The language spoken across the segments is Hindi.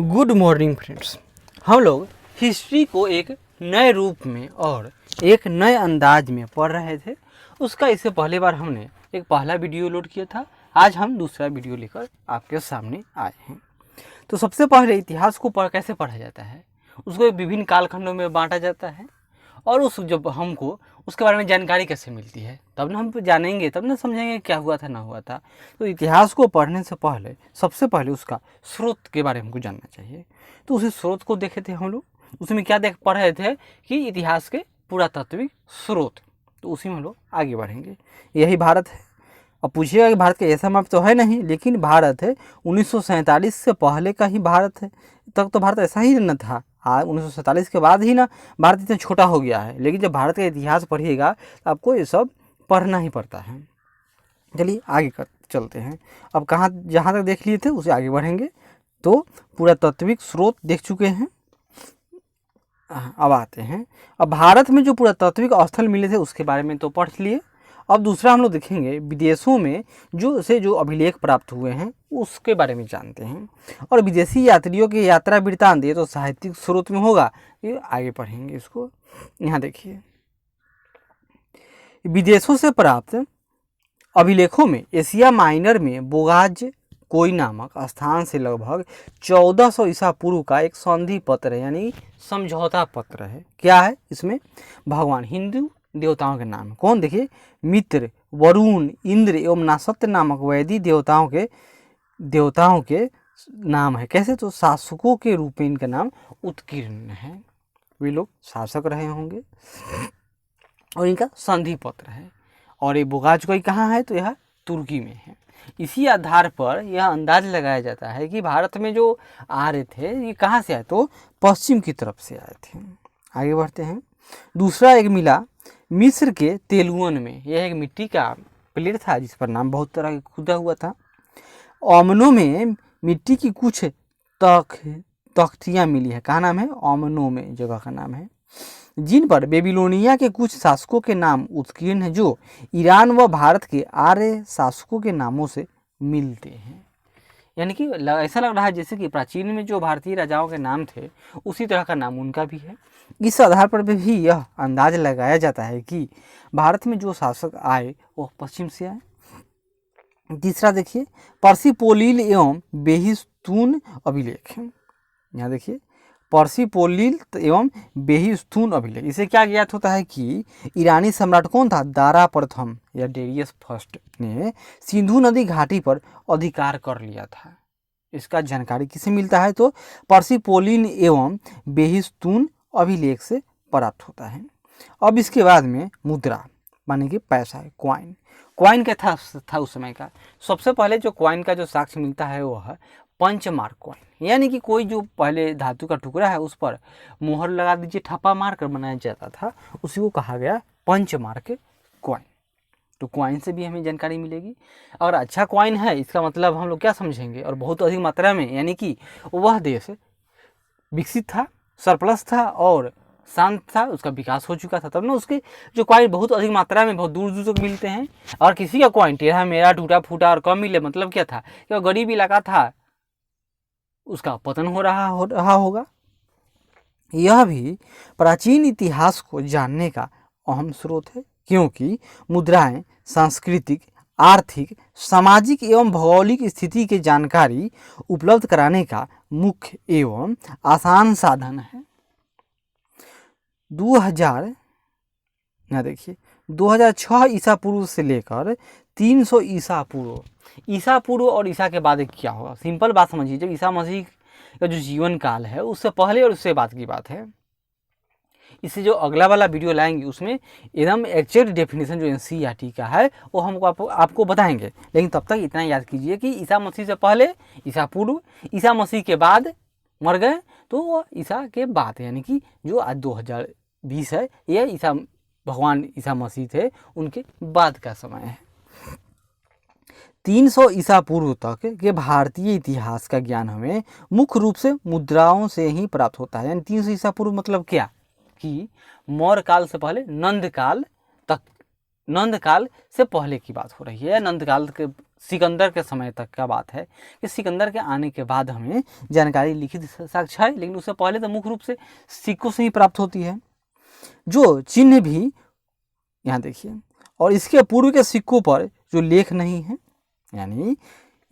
Good morning friends. हम लोग हिस्ट्री को एक नए रूप में और एक नए अंदाज में पढ़ रहे थे। उसका इससे पहले बार हमने एक पहला वीडियो लोड किया था। आज हम दूसरा वीडियो लेकर आपके सामने आए हैं। तो सबसे पहले इतिहास को कैसे पढ़ा जाता है, उसको विभिन्न कालखंडों में बांटा जाता है और उस जब हमको उसके बारे में जानकारी कैसे मिलती है तब ना हम जानेंगे, तब ना समझेंगे क्या हुआ था ना हुआ था। तो इतिहास को पढ़ने से पहले सबसे पहले उसका स्रोत के बारे में हमको जानना चाहिए। तो उसी स्रोत को देखे थे हम लोग, उसमें क्या देख पढ़ रहे थे कि इतिहास के पुरातात्विक स्रोत। तो उसी में हम लोग आगे बढ़ेंगे। यही भारत है। अब पूछिएगा कि भारत का ऐसा मैप तो है नहीं, लेकिन भारत है 1947 से पहले का ही भारत है। तब तो भारत ऐसा ही न था। 1947 के बाद ही ना भारत इतना छोटा हो गया है। लेकिन जब भारत का इतिहास पढ़िएगा तो आपको ये सब पढ़ना ही पड़ता है। चलिए आगे चलते हैं। अब जहाँ तक देख लिए थे उसे आगे बढ़ेंगे। तो पुरातात्विक स्रोत देख चुके हैं। अब आते हैं, अब भारत में जो पुरातात्विक स्थल मिले थे उसके बारे में तो पढ़ लिए। अब दूसरा हम लोग देखेंगे विदेशों में जो अभिलेख प्राप्त हुए हैं उसके बारे में जानते हैं। और विदेशी यात्रियों के यात्रा वृत्तांत ये तो साहित्यिक स्रोत में होगा, ये आगे पढ़ेंगे इसको। यहाँ देखिए, विदेशों से प्राप्त अभिलेखों में एशिया माइनर में बोगाज कोई नामक स्थान से लगभग 1400 ईसा पूर्व का एक संधि पत्र है, यानी समझौता पत्र है। क्या है इसमें? भगवान हिंदू देवताओं के नाम। कौन? देखिए, मित्र, वरुण, इंद्र एवं नासत्य नामक वैदिक देवताओं के नाम है। कैसे? तो शासकों के रूप में इनका नाम उत्कीर्ण है। वे लोग शासक रहे होंगे और इनका संधि पत्र है। और ये बोगाज कोई कहाँ है? तो यह तुर्की में है। इसी आधार पर यह अंदाज लगाया जाता है कि भारत में जो आ रहे थे ये कहाँ से आए? तो पश्चिम की तरफ से आए थे। आगे बढ़ते हैं। दूसरा एक मिला मिस्र के तेलुअन में। यह एक मिट्टी का प्लेट था जिस पर नाम बहुत तरह का खुदा हुआ था। ओमनो में मिट्टी की कुछ तख्तियाँ मिली है। कहाँ नाम है? ओमनो में जगह का नाम है, जिन पर बेबीलोनिया के कुछ शासकों के नाम उत्कीर्ण हैं, जो ईरान व भारत के आर्य शासकों के नामों से मिलते हैं। यानी कि ऐसा लग रहा है जैसे कि प्राचीन में जो भारतीय राजाओं के नाम थे उसी तरह का नाम उनका भी है। इस आधार पर भी यह अंदाज लगाया जाता है कि भारत में जो शासक आए वह पश्चिम से आए। तीसरा देखिए, पर्सिपोलिल एवं बेहिस्तून अभिलेख। यहाँ देखिए, पर्सिपोलिल एवं बेहिस्तून अभिलेख। इसे क्या ज्ञात होता है कि ईरानी सम्राट कौन था? दारा प्रथम या डेरियस फर्स्ट ने सिंधु नदी घाटी पर अधिकार कर लिया था। इसका जानकारी किसे मिलता है? तो पर्सिपोलिन एवं बेहिस्तून अभिलेख से प्राप्त होता है। अब इसके बाद में मुद्रा माने कि पैसा है, क्वाइन। क्वाइन क्या था उस समय का? सबसे पहले जो क्वाइन का जो साक्ष्य मिलता है वह है पंचमार्क क्वाइन। यानी कि कोई जो पहले धातु का टुकड़ा है उस पर मोहर लगा दीजिए, ठप्पा मार कर बनाया जाता था, उसी को कहा गया पंचमार्क क्वाइन। तो क्वाइन से भी हमें जानकारी मिलेगी। अगर अच्छा क्वाइन है इसका मतलब हम लोग क्या समझेंगे? और बहुत अधिक मात्रा में, यानी कि वह देश विकसित था, सरप्लस था और शांत था, उसका विकास हो चुका था, तब ना उसके जो क्वाइन बहुत अधिक मात्रा में बहुत दूर दूर तक मिलते हैं। और किसी का क्वाइन टेढ़ा मेढ़ा टूटा फूटा और कम मिले, मतलब क्या था कि वह गरीब इलाका था, उसका पतन हो रहा होगा। यह भी प्राचीन इतिहास को जानने का अहम स्रोत है, क्योंकि मुद्राएं सांस्कृतिक, आर्थिक, सामाजिक एवं भौगोलिक स्थिति की जानकारी उपलब्ध कराने का मुख्य एवं आसान साधन है। 2006 ईसा पूर्व से लेकर 300 ईसा पूर्व और ईसा के बाद क्या होगा? सिंपल बात समझिए, जब ईसा मसीह का जो जीवन काल है उससे पहले और उससे बाद की बात है। इससे जो अगला वाला वीडियो लाएंगे उसमें एकदम एक्चुअल डेफिनेशन जो एनसीईआरटी का है वो हमको आपको बताएंगे। लेकिन तब तक इतना याद कीजिए कि ईसा मसीह से पहले, ईसा पूर्व, ईसा मसीह के बाद मर गए तो वो ईसा के बाद, यानी कि जो आज 2020 है यह भगवान ईसा मसीह थे उनके बाद का समय है। 300 ईसा पूर्व तक के भारतीय इतिहास का ज्ञान हमें मुख्य रूप से मुद्राओं से ही प्राप्त होता है। यानी 300 ईसा पूर्व मतलब क्या? कि मौर्य काल से पहले नंद काल तक नंद काल से पहले की बात हो रही है, नंद काल के सिकंदर के समय तक का बात है कि सिकंदर के आने के बाद हमें जानकारी लिखित साक्ष्य है, लेकिन उससे पहले तो मुख्य रूप से सिक्कों से ही प्राप्त होती है। जो चिन्ह भी यहाँ देखिए, और इसके पूर्व के सिक्कों पर जो लेख नहीं है, यानी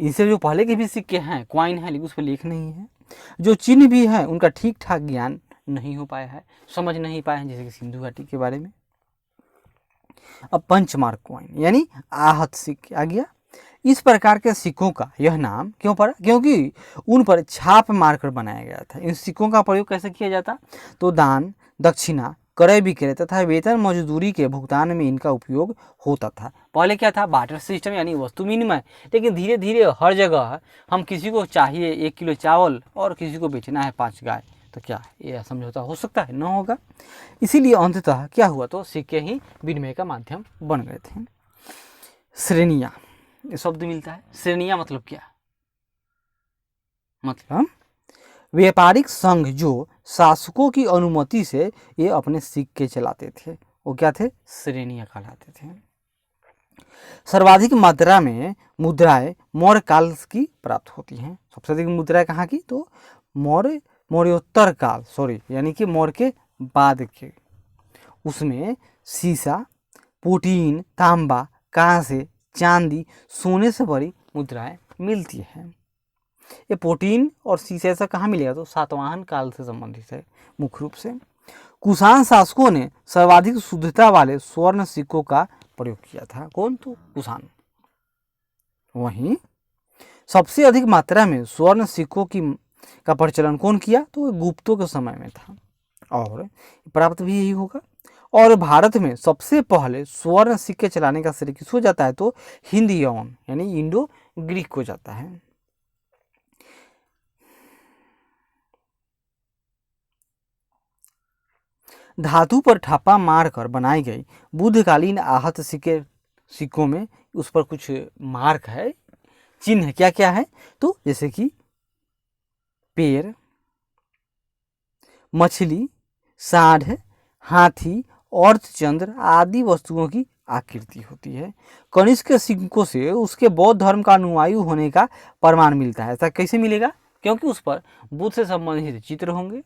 इनसे जो पहले के भी सिक्के हैं, क्वाइन है, लेकिन उस पर लेख नहीं है। जो चिन्ह भी है उनका ठीक ठाक ज्ञान नहीं हो पाया है, समझ नहीं पाए हैं, जैसे कि सिंधु घाटी के बारे में। अब पंचमार्क क्वाइन यानी आहत सिक्के आ गया। इस प्रकार के सिक्कों का यह नाम क्यों पड़ा? क्योंकि उन पर छाप मारकर बनाया गया था। इन सिक्कों का प्रयोग कैसे किया जाता? तो दान, दक्षिणा, क्रय विक्रय तथा वेतन मजदूरी के भुगतान में इनका उपयोग होता था। पहले क्या था? बार्टर सिस्टम यानी वस्तु विनिमय। लेकिन धीरे धीरे हर जगह हम किसी को चाहिए 1 किलो चावल और किसी को बेचना है 5 गाय, तो क्या ये समझौता हो सकता है? न होगा। इसीलिए अंततः क्या हुआ? तो सिक्के ही विनिमय का माध्यम बन गए थे। श्रेणियाँ, ये शब्द मिलता है। श्रेणियाँ मतलब क्या? मतलब व्यापारिक संघ जो शासकों की अनुमति से ये अपने सिक्के चलाते थे, वो क्या थे? श्रेणियाँ कहलाते थे। सर्वाधिक मात्रा में मुद्राएं मौर्य काल की प्राप्त होती हैं। सबसे अधिक मुद्राएं कहाँ की? तो मौर्योत्तर काल, यानी कि मौर्य के बाद के। उसमें सीसा, पोटीन, तांबा, कांसे, चांदी, सोने से बड़ी मुद्राएं मिलती हैं। ये पोटीन और सीसा ऐसा कहाँ मिलेगा? तो सातवाहन काल से संबंधित है मुख्य रूप से। कुषाण शासकों ने सर्वाधिक शुद्धता वाले स्वर्ण सिक्कों का प्रयोग किया था। कौन? तो कुषाण। वहीं सबसे अधिक मात्रा में स्वर्ण सिक्कों का प्रचलन कौन किया? तो गुप्तों के समय में था, और प्राप्त भी यही होगा। और भारत में सबसे पहले स्वर्ण सिक्के चलाने का श्रेय किसको जाता है? तो हिंद यवन यानी इंडो ग्रीक को जाता है। धातु पर ठप्पा मारकर बनाई गई बुद्धकालीन आहत सिक्कों में उस पर कुछ मार्क है, चिन्ह क्या क्या है? तो जैसे कि पेड़, मछली, सांड, हाथी, अर्धचंद्र आदि वस्तुओं की आकृति होती है। कनिष्क के सिक्कों से उसके बौद्ध धर्म का अनुयायी होने का प्रमाण मिलता है। ऐसा कैसे मिलेगा? क्योंकि उस पर बुद्ध से संबंधित चित्र होंगे।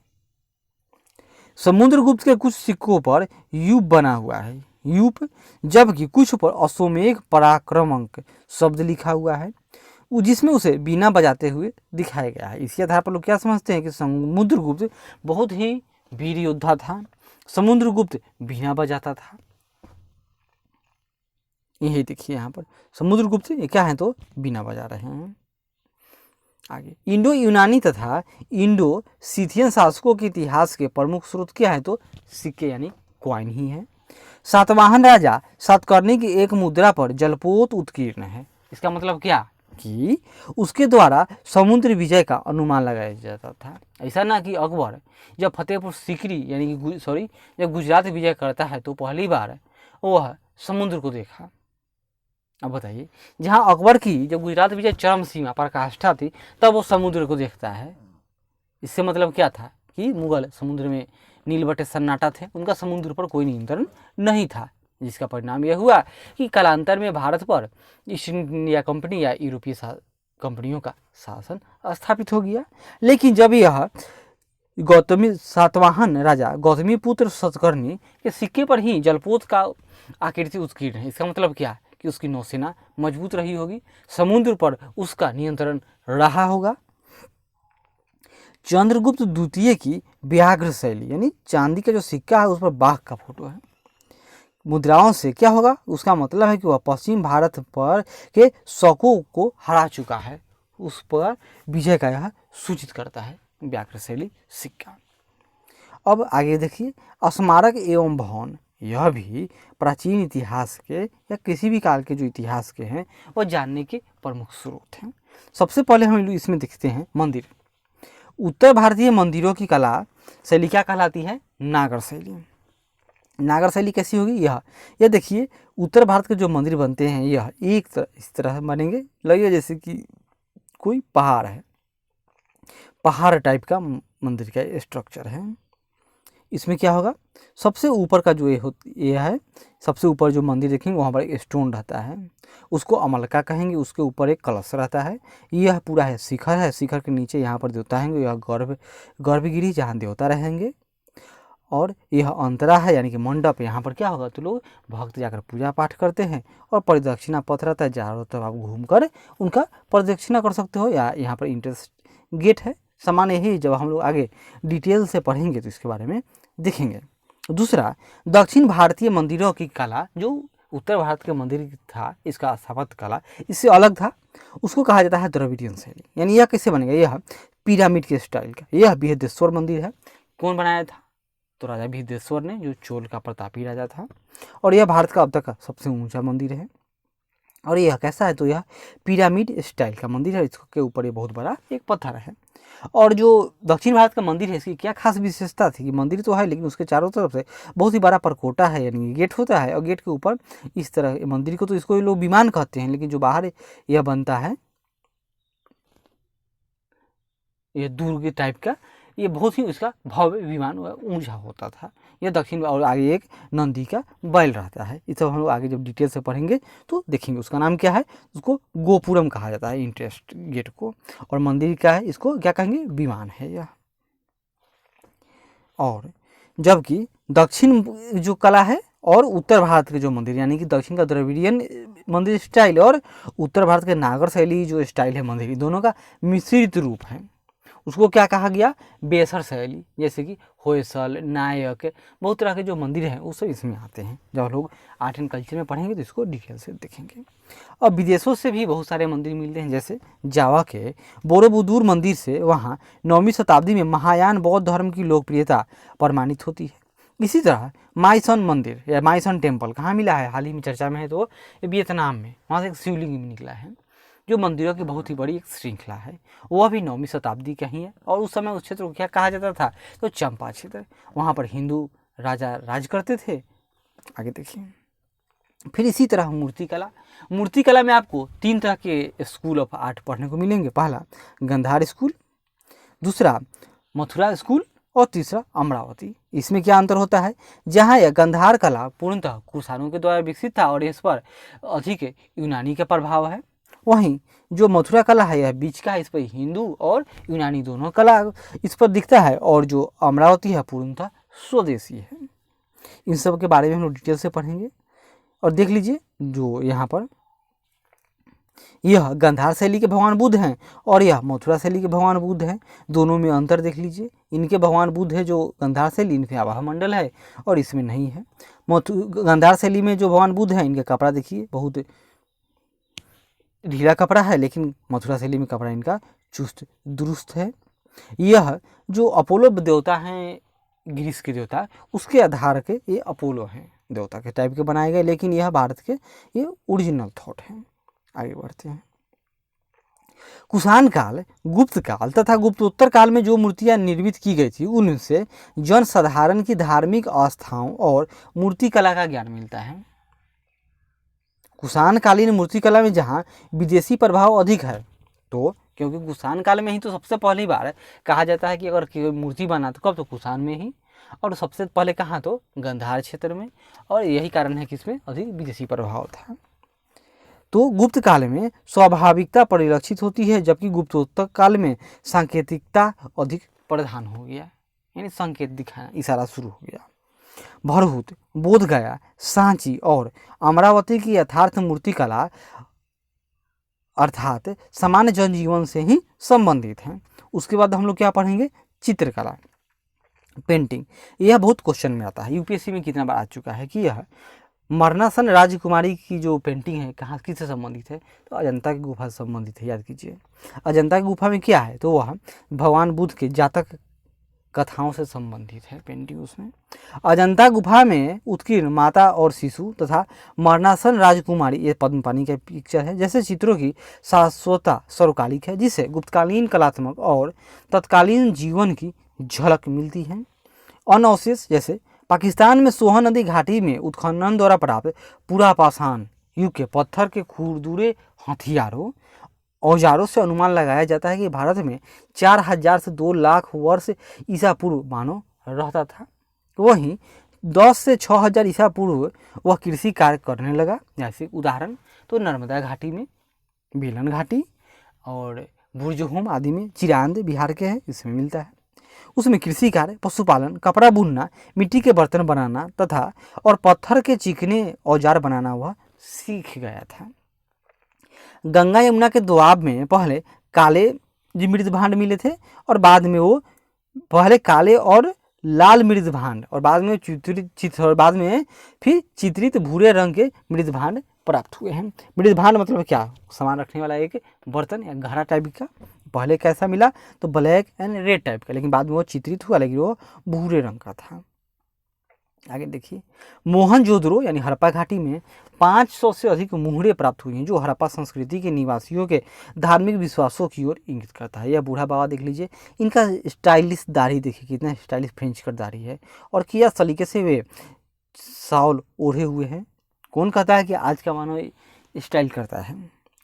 समुद्रगुप्त के कुछ सिक्कों पर यूप बना हुआ है, यूप, जबकि कुछ पर अश्वमेघ पराक्रमंक शब्द लिखा हुआ है, जिसमें उसे बीना बजाते हुए दिखाया गया है। इसी आधार पर लोग क्या समझते हैं कि समुद्रगुप्त बहुत ही वीर योद्धा था। समुद्रगुप्त बीना बजाता था। यही देखिए यहाँ पर समुद्रगुप्त ये क्या है? तो बीना बजा रहे हैं। आगे इंडो यूनानी तथा इंडो सीथियन शासकों के इतिहास के प्रमुख स्रोत क्या है? तो सिक्के यानी क्वाइन ही है। सातवाहन राजा सातकर्णी की एक मुद्रा पर जलपोत उत्कीर्ण है। इसका मतलब क्या? कि उसके द्वारा समुद्र विजय का अनुमान लगाया जाता था। ऐसा ना कि अकबर जब फतेहपुर सीकरी यानी कि जब गुजरात विजय करता है तो पहली बार वह समुद्र को देखा। अब बताइए, जहाँ अकबर की जब गुजरात विजय चरम सीमा पराकाष्ठा थी तब वो समुद्र को देखता है। इससे मतलब क्या था? कि मुगल समुद्र में नीलबटे सन्नाटा थे, उनका समुद्र पर कोई नियंत्रण नहीं था, जिसका परिणाम यह हुआ कि कालांतर में भारत पर ईस्ट इंडिया कंपनी या यूरोपीय कंपनियों का शासन स्थापित हो गया। लेकिन जब यह सातवाहन राजा गौतमी पुत्र सातकर्णी के सिक्के पर ही जलपोत का आकृति उत्कीर्ण है, इसका मतलब क्या? कि उसकी नौसेना मजबूत रही होगी, समुद्र पर उसका नियंत्रण रहा होगा। चंद्रगुप्त द्वितीय की व्याघ्र शैली यानी चांदी का जो सिक्का है उस पर बाघ का फोटो है। मुद्राओं से क्या होगा? उसका मतलब है कि वह पश्चिम भारत पर के शकों को हरा चुका है, उस पर विजय का यह सूचित करता है व्याघ्र शैली सिक्का। अब आगे देखिए, स्मारक एवं भवन, यह भी प्राचीन इतिहास के या किसी भी काल के जो इतिहास के हैं वह जानने के प्रमुख स्रोत हैं। सबसे पहले हम इसमें देखते हैं मंदिर। उत्तर भारतीय मंदिरों की कला शैली क्या कहलाती है? नागर शैली। नागर शैली कैसी होगी? यह देखिए, उत्तर भारत के जो मंदिर बनते हैं यह एक इस तरह बनेंगे, लगे जैसे कि कोई पहाड़ है, पहाड़ टाइप का मंदिर का स्ट्रक्चर है। इसमें क्या होगा, सबसे ऊपर का जो ये है, सबसे ऊपर जो मंदिर देखेंगे वहाँ पर एक स्टोन रहता है, उसको अमलका कहेंगे। उसके ऊपर एक कलश रहता है। यह पूरा है शिखर है, शिखर के नीचे यहाँ पर देवता रहेंगे, यह गर्भगिरी जहाँ देवता रहेंगे। और यह अंतरा है यानी कि मंडप, यहाँ पर क्या होगा तो लोग भक्त जाकर पूजा पाठ करते हैं। और परिदक्षिणा पथ रहता है, चारों तरफ आप घूमकर उनका परिदक्षिणा कर सकते हो। या यहाँ पर इंट्रेंस गेट है। सामान्य यही, जब हम लोग आगे डिटेल से पढ़ेंगे तो इसके बारे में देखेंगे। दूसरा, दक्षिण भारतीय मंदिरों की कला, जो उत्तर भारत के मंदिर था इसका स्थापत्य कला इससे अलग था, उसको कहा जाता है द्रविडियन शैली। यानी यह कैसे बनेगा, यह पिरामिड के स्टाइल का। यह बृहदेश्वर मंदिर है। कौन बनाया था, तो राजा बृहदेश्वर ने, जो चोल का प्रतापी राजा था। और यह भारत का अब तक का सबसे ऊंचा मंदिर है। और यह कैसा है, तो यह पिरामिड स्टाइल का मंदिर है। इसके ऊपर ये बहुत बड़ा एक पत्थर है। और जो दक्षिण भारत का मंदिर है, इसकी क्या खास विशेषता थी कि मंदिर तो है लेकिन उसके चारों तरफ से बहुत ही बड़ा परकोटा है, यानी गेट होता है। और गेट के ऊपर इस तरह मंदिर को, तो इसको लोग विमान कहते हैं, लेकिन जो बाहर यह बनता है यह दुर्ग टाइप का, ये बहुत ही उसका भव्य विमान ऊंचा होता था। यह दक्षिण, और आगे एक नंदी का बैल रहता है। ये सब हम लोग आगे जब डिटेल से पढ़ेंगे तो देखेंगे। उसका नाम क्या है, उसको गोपुरम कहा जाता है, इंटरेस्ट गेट को। और मंदिर क्या है, इसको क्या कहेंगे, विमान है यह। और जबकि दक्षिण जो कला है और उत्तर भारत के जो मंदिर, यानी कि दक्षिण का द्रविडियन मंदिर स्टाइल और उत्तर भारत के नागर शैली जो स्टाइल है मंदिर, दोनों का मिश्रित रूप है। उसको क्या कहा गया, बेसर शैली। जैसे कि होयसल, नायक, बहुत तरह के जो मंदिर हैं वो सब इसमें आते हैं। जब लोग आर्ट एंड कल्चर में पढ़ेंगे तो इसको डिटेल से देखेंगे। और विदेशों से भी बहुत सारे मंदिर मिलते हैं, जैसे जावा के बोरोबुदुर मंदिर से, वहाँ 9वीं शताब्दी में महायान बौद्ध धर्म की लोकप्रियता प्रमाणित होती है। इसी तरह माइसन मंदिर या माइसन टेम्पल कहाँ मिला है, हाल ही में चर्चा में है, तो वियतनाम में। वहाँ से एक शिवलिंग भी निकला है, जो मंदिरों की बहुत ही बड़ी एक श्रृंखला है। वह भी 9वीं शताब्दी का ही है। और उस समय उस क्षेत्र को क्या कहा जाता था, तो चंपा क्षेत्र। वहाँ पर हिंदू राजा राज करते थे। आगे देखिए। फिर इसी तरह मूर्तिकला, मूर्तिकला में आपको 3 तरह के स्कूल ऑफ आर्ट पढ़ने को मिलेंगे। पहला गंधार स्कूल, दूसरा मथुरा स्कूल, और तीसरा अमरावती। इसमें क्या अंतर होता है, जहाँ यह गंधार कला पूर्णतः कुषाणों के द्वारा विकसित था और इस पर अधिक यूनानी का प्रभाव है, वहीं जो मथुरा कला है यह बीच का है, इस पर हिंदू और यूनानी दोनों कला इस पर दिखता है। और जो अमरावती है पूर्णतः स्वदेशी है। इन सब के बारे में हम लोग डिटेल से पढ़ेंगे। और देख लीजिए, जो यहाँ पर यह गंधार शैली के भगवान बुद्ध हैं और यह मथुरा शैली के भगवान बुद्ध हैं। दोनों में अंतर देख लीजिए। इनके भगवान बुद्ध है जो गंधार शैली, इनमें आवाह मंडल है और इसमें नहीं है। गंधार शैली में जो भगवान बुद्ध हैं, इनका कपड़ा देखिए बहुत ढीला कपड़ा है, लेकिन मथुरा शैली में कपड़ा इनका चुस्त दुरुस्त है। यह जो अपोलो देवता हैं, ग्रीस के देवता, उसके आधार के ये अपोलो हैं, देवता के टाइप के बनाए गए, लेकिन यह भारत के ये ओरिजिनल थॉट हैं। आगे बढ़ते हैं। कुषाण काल, गुप्त काल तथा गुप्तोत्तर काल में जो मूर्तियां निर्मित की गई थी, उनसे जन साधारण की धार्मिक आस्थाओं और मूर्ति कला का ज्ञान मिलता है। कुषाण कालीन मूर्ति कला में जहाँ विदेशी प्रभाव अधिक है, तो क्योंकि कुषाण काल में ही तो सबसे पहली बार कहा जाता है कि अगर कोई मूर्ति बना तो कब, तो कुषाण में ही, और सबसे पहले कहाँ, तो गंधार क्षेत्र में। और यही कारण है कि इसमें अधिक विदेशी प्रभाव था। तो गुप्त काल में स्वाभाविकता परिलक्षित होती है, जबकि गुप्तोत्तर काल में सांकेतिकता अधिक प्रधान हो गया, यानी संकेत दिखाना, इशारा शुरू हो गया। भरहुत, बोधगया, सांची और अमरावती की यथार्थ मूर्ति कला अर्थात सामान्य जनजीवन से ही संबंधित हैं। उसके बाद हम लोग क्या पढ़ेंगे, चित्रकला, पेंटिंग। यह बहुत क्वेश्चन में आता है, यूपीएससी में कितना बार आ चुका है कि यह मरनासन राजकुमारी की जो पेंटिंग है कहाँ किससे संबंधित है, तो अजंता की गुफा से संबंधित है। याद कीजिए, अजंता की गुफा में क्या है, तो वह भगवान बुद्ध के जातक कथाओं से संबंधित है पेंटिंग उसमें। अजंता गुफा में उत्कीर्ण माता और शिशु तथा मरनासन राजकुमारी, ये पद्मपानी का पिक्चर है, जैसे चित्रों की शाश्वतता सर्वकालिक है, जिससे गुप्तकालीन कलात्मक और तत्कालीन जीवन की झलक मिलती है। अनवशेष, जैसे पाकिस्तान में सोहन नदी घाटी में उत्खनन द्वारा प्राप्त पुरापाषाण युग के पत्थर के खुरदुरे हथियारों औजारों से अनुमान लगाया जाता है कि भारत में 4000 से 2 लाख वर्ष ईसा पूर्व मानव रहता था। वहीं 10 से 6000 ईसा पूर्व वह कृषि कार्य करने लगा। जैसे उदाहरण तो नर्मदा घाटी में बेलन घाटी और बुर्जहोम आदि में, चिरांद बिहार के है, इसमें मिलता है। उसमें कृषि कार्य, पशुपालन, कपड़ा बुनना, मिट्टी के बर्तन बनाना तथा और पत्थर के चिकने औजार बनाना वह सीख गया था। गंगा यमुना के दोआब में पहले काले जी मृदभांड मिले थे और बाद में वो पहले काले और लाल मृदभांड और बाद में बाद में फिर चित्रित भूरे रंग के मृदभांड प्राप्त हुए हैं। मृदभांड मतलब क्या, सामान रखने वाला एक बर्तन या घड़ा टाइप का। पहले कैसा मिला तो ब्लैक एंड रेड टाइप का, लेकिन बाद में वो चित्रित हुआ, लेकिन वो भूरे रंग का था। आगे देखिए, मोहनजोदड़ो यानी हड़प्पा घाटी में 500 से अधिक मुहरे प्राप्त हुई हैं, जो हड़प्पा संस्कृति के निवासियों के धार्मिक विश्वासों की ओर इंगित करता है। यह बूढ़ा बाबा देख लीजिए, इनका स्टाइलिश दाढ़ी देखिए, कितना स्टाइलिश फ्रेंच कट दाढ़ी है और किया सलीके से वे शॉल ओढ़े हुए हैं। कौन कहता है कि आज का मानव स्टाइल करता है,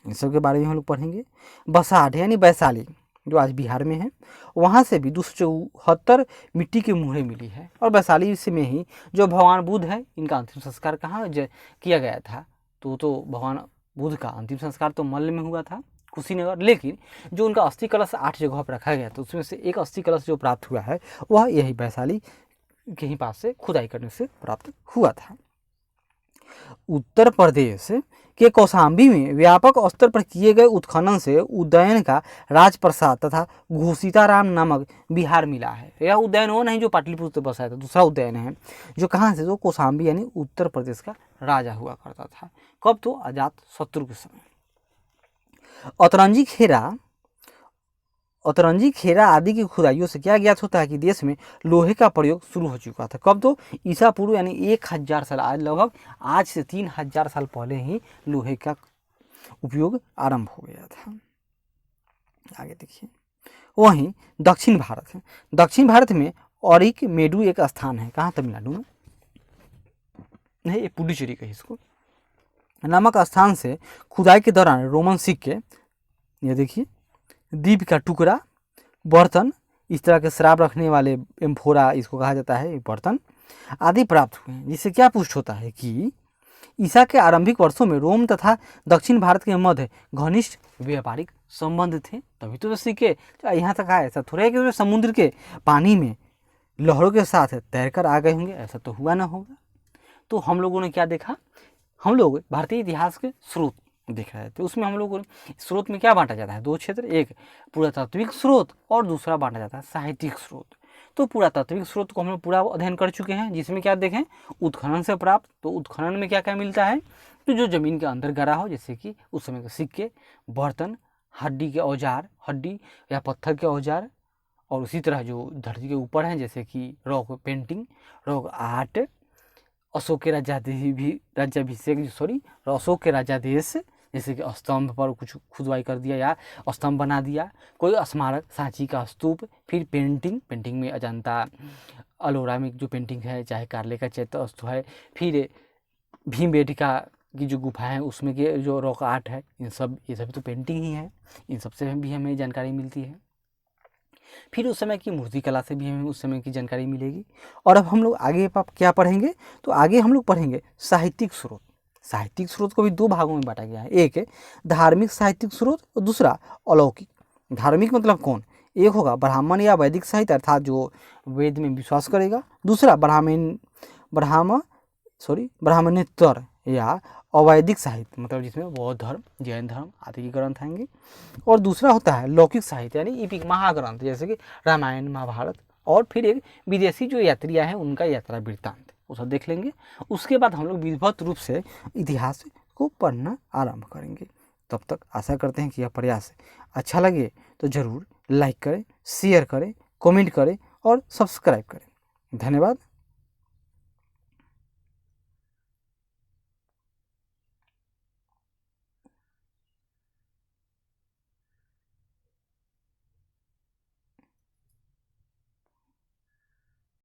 इन सब के बारे में हम लोग पढ़ेंगे। बसाठ यानी वैशाली जो आज बिहार में है, वहाँ से भी 274 मिट्टी की मुहरें मिली है। और वैशाली से में ही जो भगवान बुद्ध है, इनका अंतिम संस्कार कहाँ किया गया था, तो भगवान बुद्ध का अंतिम संस्कार तो मल्ल में हुआ था, कुशीनगर। लेकिन जो उनका अस्थि कलश 8 जगह पर रखा गया था, उसमें से एक अस्थि कलश जो प्राप्त हुआ है वह यही वैशाली के ही पास से खुदाई करने से प्राप्त हुआ था। उत्तर प्रदेश के कौशाम्बी में व्यापक स्तर पर किए गए उत्खनन से उदयन का राजप्रसाद तथा घोषिताराम नामक बिहार मिला है। यह उदयन वो नहीं जो पाटलिपुत्र बसाया था, दूसरा उदयन है जो कहाँ से, जो कौशाम्बी यानी उत्तर प्रदेश का राजा हुआ करता था। कब तो अजात शत्रु के समय। अतरंजी खेरा आदि की खुदाइयों से क्या ज्ञात होता है कि देश में लोहे का प्रयोग शुरू हो चुका था। कब तो ईसा पूर्व यानी 1000 साल, आज लगभग आज से 3000 साल पहले ही लोहे का उपयोग आरंभ हो गया था। आगे देखिए, वहीं दक्षिण भारत है। दक्षिण भारत में औरिक मेडू एक स्थान है, कहाँ, तमिलनाडु में नहीं, ये पुडुचेरी का इसको नामक स्थान से खुदाई के दौरान रोमन सिक्के, ये देखिए दीप का टुकड़ा, बर्तन, इस तरह के शराब रखने वाले एम्फोरा इसको कहा जाता है, बर्तन आदि प्राप्त हुए हैं। जिससे क्या पुष्ट होता है कि ईसा के आरंभिक वर्षों में रोम तथा दक्षिण भारत के मध्य घनिष्ठ व्यापारिक संबंध थे। तभी तो सिक्के यहाँ तक आए। ऐसा थोड़ा है कि समुद्र के पानी में लहरों के साथ तैरकर आ गए होंगे, ऐसा तो हुआ ना होगा। तो हम लोगों ने क्या देखा, हम लोग भारतीय इतिहास के स्रोत देख रहे थे। उसमें हम लोग स्रोत में क्या बांटा जाता है, 2 क्षेत्र, एक पुरातात्विक स्रोत और दूसरा बांटा जाता है साहित्यिक स्रोत। तो पुरातात्विक स्रोत को हम लोग पूरा अध्ययन कर चुके हैं, जिसमें क्या देखें, उत्खनन से प्राप्त। तो उत्खनन में क्या क्या मिलता है, तो जो जमीन के अंदर गड़ा हो, जैसे कि उस समय के सिक्के, बर्तन, हड्डी के औजार, हड्डी या पत्थर के औजार, और उसी तरह जो धरती के ऊपर हैं, जैसे कि rock painting, rock art, Ashok के अशोक के राजाधीश, जैसे कि स्तंभ पर कुछ खुदवाई कर दिया या स्तंभ बना दिया, कोई स्मारक, सांची का स्तूप, फिर पेंटिंग में अजंता अलोरा में जो पेंटिंग है, चाहे कार्ले का चैत्य है, फिर भीमबेटका की जो गुफा है उसमें के जो रॉक आर्ट है, ये सब तो पेंटिंग ही है। इन सबसे भी हमें जानकारी मिलती है। फिर उस समय की मूर्ति कला से भी हमें उस समय की जानकारी मिलेगी। और अब हम लोग आगे क्या पढ़ेंगे, तो आगे हम लोग पढ़ेंगे साहित्यिक स्रोत। साहित्यिक स्रोत को भी 2 भागों में बांटा गया है, एक धार्मिक साहित्यिक स्रोत और दूसरा अलौकिक। धार्मिक मतलब कौन, एक होगा ब्राह्मण या वैदिक साहित्य, अर्थात जो वेद में विश्वास करेगा। दूसरा ब्राह्मणेतर या अवैदिक साहित्य, मतलब जिसमें बौद्ध धर्म, जैन धर्म आदि के ग्रंथ आएंगे। और दूसरा होता है लौकिक साहित्य यानी इपिक महाग्रंथ, जैसे कि रामायण, महाभारत। और फिर एक विदेशी जो यात्रियाँ हैं उनका यात्रा वृत्तांत, वो सब देख लेंगे। उसके बाद हम लोग विधिवत रूप से इतिहास को पढ़ना आरंभ करेंगे। तब तक आशा करते हैं कि यह प्रयास अच्छा लगे तो ज़रूर लाइक करें, शेयर करें, कमेंट करें और सब्सक्राइब करें। धन्यवाद।